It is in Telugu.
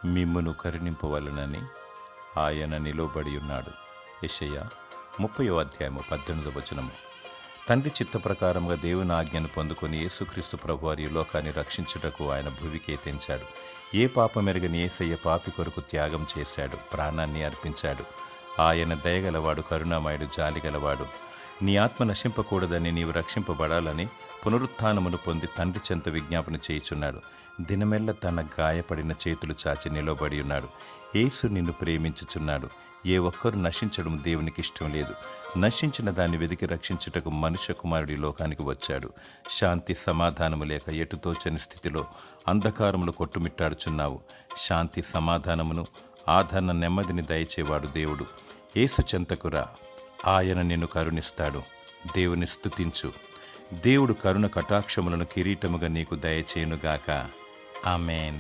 మిమ్మును కరుణింపవలనని ఆయన నిలువబడి ఉన్నాడు. యెషయా 30:18. తండ్రి చిత్త ప్రకారంగా దేవుని ఆజ్ఞను పొందుకొని యేసుక్రీస్తు ప్రభువారి ఈ లోకాన్ని రక్షించుటకు ఆయన భూమికి తెంచాడు. ఏ పాపమెరగని యేసయ్య పాపి కొరకు త్యాగం చేశాడు, ప్రాణాన్ని అర్పించాడు. ఆయన దయగలవాడు, కరుణామయుడు, జాలిగలవాడు. నీ ఆత్మ నశింపకూడదని, నీవు రక్షింపబడాలని పునరుత్థానమును పొంది తండ్రి చెంత విజ్ఞాపన చేయుచున్నాడు. దినమెల్ల తన గాయపడిన చేతులు చాచి నిలబడి ఉన్నాడు. యేసు నిన్ను ప్రేమించుచున్నాడు. ఏ ఒక్కరు నశించడం దేవునికి ఇష్టం లేదు. నశించిన దాన్ని వెదికి రక్షించుటకు మనుష్య కుమారుడి లోకానికి వచ్చాడు. శాంతి సమాధానము లేక ఎటుతోచని స్థితిలో అంధకారములు కొట్టుమిట్టాడుచున్నావు. శాంతి సమాధానమును, ఆదరణ, నెమ్మదిని దయచేవాడు దేవుడు. యేసు చెంతకురా, ఆయన నిన్ను కరుణిస్తాడు. దేవుని స్తుతించు. దేవుడు కరుణ కటాక్షములను కిరీటముగా నీకు దయచేయునుగాక. ఆమేన్.